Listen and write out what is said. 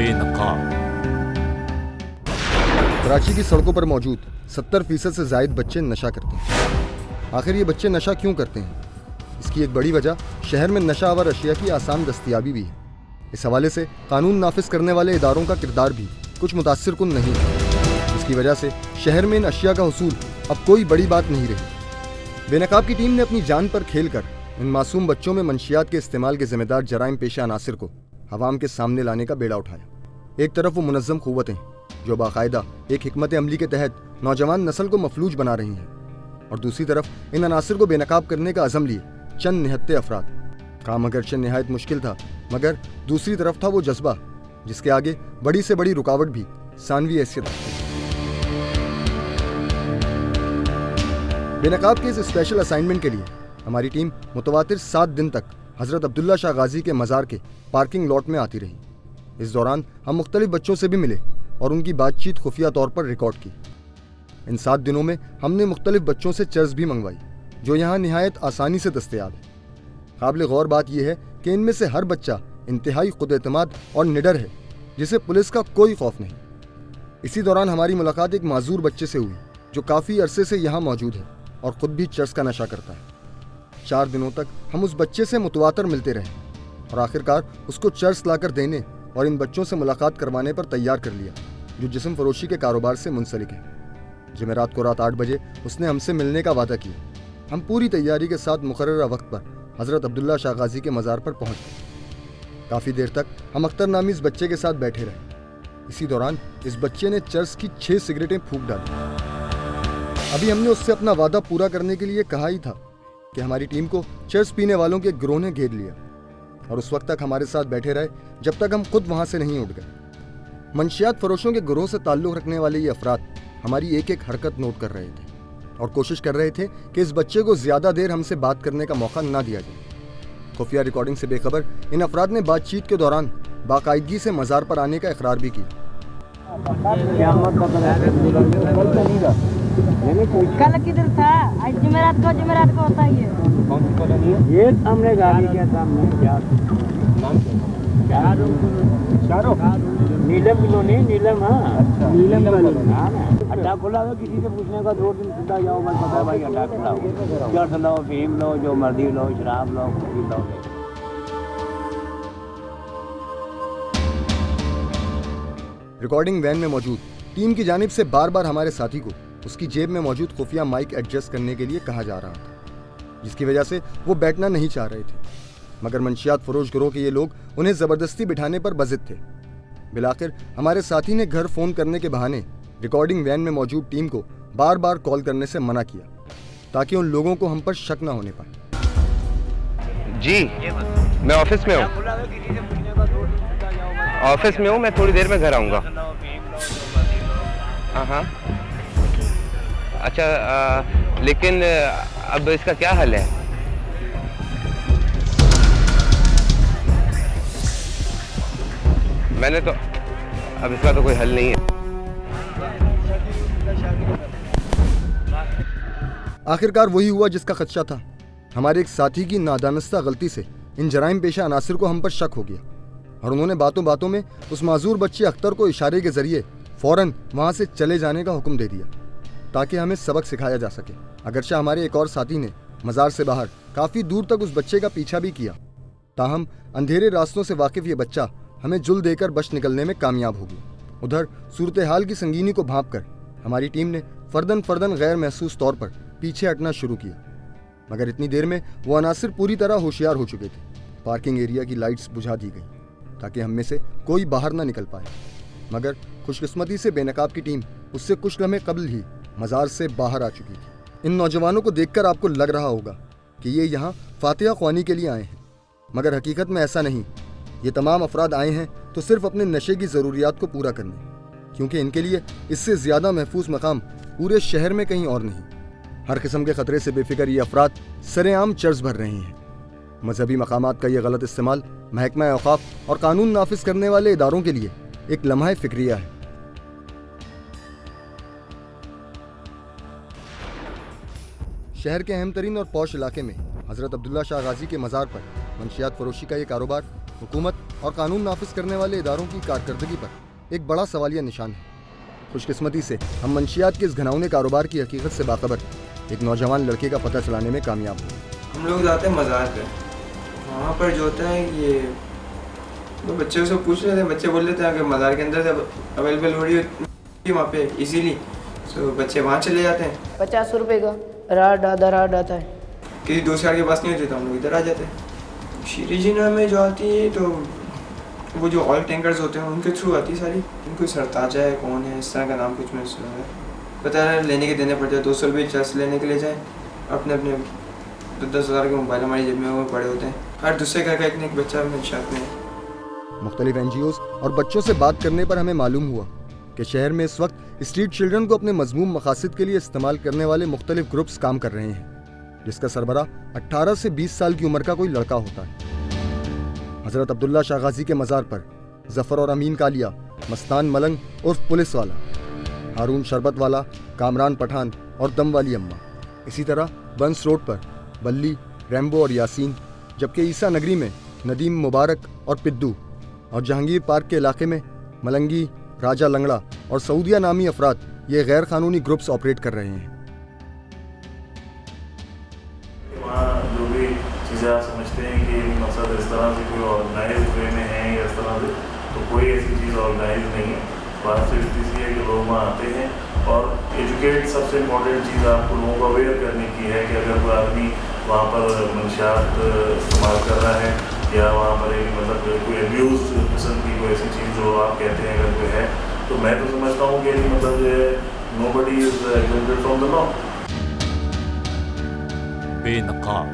बेनकाब। कराची की सड़कों पर मौजूद 70% से जायद बच्चे नशा करते हैं। आखिर ये बच्चे नशा क्यों करते हैं? इसकी एक बड़ी वजह शहर में नशा आवर अशिया की आसान दस्तयाबी भी है। इस हवाले से कानून नाफिज करने वाले इदारों का किरदार भी कुछ मुतासिर कुन नहीं है। इसकी वजह से शहर में इन अशिया का हुसूल अब कोई बड़ी बात नहीं रही। बेनकाब की टीम ने अपनी जान पर खेल कर इन मासूम बच्चों में मंशियात के इस्तेमाल के जिम्मेदार जराइम पेशा अनासिर को हवाम के सामने लाने का बेड़ा उठाया। एक तरफ वो मुनज़्ज़म क़ुव्वतें जो बाकायदा एक हिकमत अमली के तहत नौजवान नस्ल को मफलूज बना रही हैं, और दूसरी तरफ इन अनासिर को बेनकाब करने का अज़म लिए चंद निहत्ते अफराद। काम अगरचे निहायत मुश्किल था, मगर दूसरी तरफ था वो जज्बा जिसके आगे बड़ी से बड़ी रुकावट भी सानवी हैसियत रखती है। बेनकाब के इस स्पेशल असाइनमेंट के लिए हमारी टीम मुतवातिर 7 दिन तक हज़रत अब्दुल्ला शाह गाजी के मज़ार के पार्किंग लॉट में आती रही। इस दौरान हम मुख्तलिफ बच्चों से भी मिले और उनकी बातचीत खुफिया तौर पर रिकॉर्ड की। इन 7 दिनों में हमने मुख्तलिफ बच्चों से चर्च भी मंगवाई जो यहाँ निहायत आसानी से दस्तयाब है। काबिल गौर बात यह है कि इनमें से हर बच्चा इंतहाई खुद-एतमाद और निडर है, जिसे पुलिस का कोई खौफ नहीं। इसी दौरान हमारी मुलाकात एक माजूर बच्चे से हुई जो काफ़ी अरसे से यहाँ मौजूद है और ख़ुद भी चर्च का नशा करता है। 4 दिनों तक हम उस बच्चे से मुतवातर मिलते रहे और आखिरकार उसको चर्च लाकर देने और इन बच्चों से मुलाकात करवाने पर तैयार कर लिया, जो जिस्म फरोशी के कारोबार से मुंसलिक है। जुमेरात को रात 8 बजे उसने हमसे मिलने का वादा किया। हम पूरी तैयारी के साथ मुकर्ररा वक्त पर हज़रत अब्दुल्ला शाह गाजी के मज़ार पर पहुँच गए। काफ़ी देर तक हम अख्तर नामी इस बच्चे के साथ बैठे रहे। इसी दौरान इस बच्चे ने चर्च की 6 सिगरेटें फूंक डाली। अभी हमने उससे अपना वादा पूरा करने के लिए कहा ही था कि हमारी टीम को चर्च पीने वालों के गिरोह ने घेर लिया और उस वक्त तक हमारे साथ बैठे रहे जब तक हम खुद वहाँ से नहीं उठ गए। मंशियात फरोशों के गिरोह से ताल्लुक़ रखने वाले ये अफराद हमारी एक एक हरकत नोट कर रहे थे और कोशिश कर रहे थे कि इस बच्चे को ज़्यादा देर हमसे बात करने का मौका ना दिया जाए। खुफिया रिकॉर्डिंग से बेखबर इन अफराद ने बातचीत के दौरान बाकायदगी से मज़ार पर आने का इकरार भी किया। कल किधर था? आज जुमेरात को होता है। कौन सी कॉलोनी है? ये सामने गाड़ी के सामने। नाम क्या? चारों नीलम कॉलोनी। नीलम, हाँ अच्छा, नीलम कॉलोनी। अड्डा खुला हो, किसी से पूछने का 2 दिन सीधा जाओ, बस पता है भाई अड्डा खुला हो। जर्स लो, फीम लो, जो मर्जी लो, शराब लो, कुछ भी लो। रिकॉर्डिंग वैन में मौजूद टीम की जानिब से बार बार हमारे साथी को उसकी जेब में मौजूद खुफिया माइक एडजस्ट करने के लिए कहा जा रहा था, जिसकी वजह से वो बैठना नहीं चाह रहे थे। मगर मंशियात फरोश गिरोह के ये लोग उन्हें ज़बरदस्ती बिठाने पर बज़िद थे। बिलाखिर हमारे साथी ने घर फ़ोन करने के बहाने रिकॉर्डिंग वैन में मौजूद टीम को बार बार कॉल करने से मना किया ताकि उन लोगों को हम पर शक न होने पाए। जी, मैं ऑफिस में हूँ। ऑफिस में हूँ, मैं थोड़ी देर में घर आऊँगा। हाँ, अच्छा, लेकिन अब इसका क्या हल है? मैंने तो अब इसका तो कोई हल नहीं है। आखिरकार वही हुआ जिसका खदशा था। हमारे एक साथी की नादानस्ता गलती से इन जराइम पेशा अनासिर को हम पर शक हो गया और उन्होंने बातों बातों में उस माजूर बच्चे अख्तर को इशारे के जरिए फौरन वहाँ से चले जाने का हुक्म दे दिया ताकि हमें सबक सिखाया जा सके। अगरचे हमारे एक और साथी ने मज़ार से बाहर काफ़ी दूर तक उस बच्चे का पीछा भी किया, ताहम अंधेरे रास्तों से वाकिफ़ ये बच्चा हमें जुल देकर बच निकलने में कामयाब हो गया। उधर सूरत हाल की संगीनी को भांप कर हमारी टीम ने फ़र्दन गैर महसूस तौर पर पीछे हटना शुरू किया, मगर इतनी देर में वो अनासिर पूरी तरह होशियार हो चुके थे। पार्किंग एरिया की लाइट्स बुझा दी गई ताकि हम में से कोई बाहर ना निकल पाए, मगर खुशकिस्मती से बेनकाब की टीम उससे कुछ लम्हे कबल ही मज़ार से बाहर आ चुकी थी। इन नौजवानों को देखकर आपको लग रहा होगा कि ये यहाँ फातिहा ख्वानी के लिए आए हैं, मगर हकीकत में ऐसा नहीं। ये तमाम अफराद आए हैं तो सिर्फ अपने नशे की ज़रूरियात को पूरा करने, क्योंकि इनके लिए इससे ज़्यादा महफूज मकाम पूरे शहर में कहीं और नहीं। हर किस्म के ख़तरे से बेफिक्र ये अफराद सरेआम चर्च भर रहे हैं। मजहबी मकामात का ये गलत इस्तेमाल महकमा औक़ाफ़ और कानून नाफिज करने वाले इदारों के लिए एक लम्हा फ़िक्रिया है। शहर के अहम तरीन और पौश इलाके में हज़रत अब्दुल्ला शाह गाजी के मज़ार पर मंशियात फरोशी का ये कारोबार हुकूमत और कानून नाफिज करने वाले इदारों की कारकर्दगी पर एक बड़ा सवालिया निशान है। खुशकिस्मती से हम मंशियात के इस घिनौने कारोबार की हकीकत से बाखबर एक नौजवान लड़के का पता चलाने में कामयाब हुए। हम लोग जाते हैं मज़ार पे, वहाँ पर जो होता है ये तो बच्चों से पूछ रहे थे, बच्चे बोल रहे थे अगर मज़ार के अंदर से अवेलेबल हो रही है वहाँ पे इजीली, तो बच्चे वहाँ चले जाते हैं। 50 रुपए का रात आता है। किसी दूसरे के पास नहीं होती तो हम लोग इधर आ जाते हैं। शीरीजिना में जो आती है तो वो जो ऑयल टैंकर्स होते हैं उनके थ्रू आती है सारी। उनको सरताजा है कौन है इस तरह का नाम कुछ मैंने सुना है, पता है लेने के देने पड़ते हैं। 200 रुपये चार्ज लेने के लिए जाएँ, अपने 10-10 हज़ार के मोबाइल हमारी जेब में वो पड़े होते हैं। हर दूसरे घर का एक न एक बच्चा मंशियात में है। मुख्तलिफ NGOs और बच्चों से बात करने पर हमें मालूम हुआ कि शहर में इस वक्त स्ट्रीट चिल्ड्रन को अपने मजमूम मकासद के लिए इस्तेमाल करने वाले मुख्तलिफ ग्रुप्स काम कर रहे हैं, जिसका सरबरा 18 से 20 साल की उम्र का कोई लड़का होता है। हज़रत अब्दुल्ला शाह गाजी के मज़ार पर ज़फ़र और अमीन कालिया, मस्तान मलंग उर्फ पुलिस वाला, हारून शरबत वाला, कामरान पठान और दम वाली अम्मा, इसी तरह बंस रोड पर बल्ली, रैम्बो और यासीन, जबकि ईसा नगरी में नदीम मुबारक और पिद्दू, और जहांगीर पार्क के इलाके में मलंगी, राजा लंगड़ा और सऊदिया नामी अफराद ये गैर कानूनी ग्रुप्स ऑपरेट कर रहे हैं। वहाँ जो भी चीज़ें आप समझते हैं कि मकसद इस तरह से कोई ऑर्गेनाइज वे में है या इस तरह से, तो कोई ऐसी चीज़ ऑर्गेनाइज नहीं है। बात सिर्फ इसी है कि लोग वहाँ आते हैं और एजुकेट, सबसे इम्पोर्टेंट चीज़ आपको लोगों को अवेयर करने की है कि अगर कोई आदमी वहाँ पर मंशियात इस्तेमाल कर रहा है या वहाँ पर एक मतलब कोई अब्यूज़ किस्म की कोई ऐसी चीज़ जो आप कहते हैं अगर कोई है, तो मैं तो समझता हूँ कि मतलब जो है nobody is exempted from the law. बेनकाब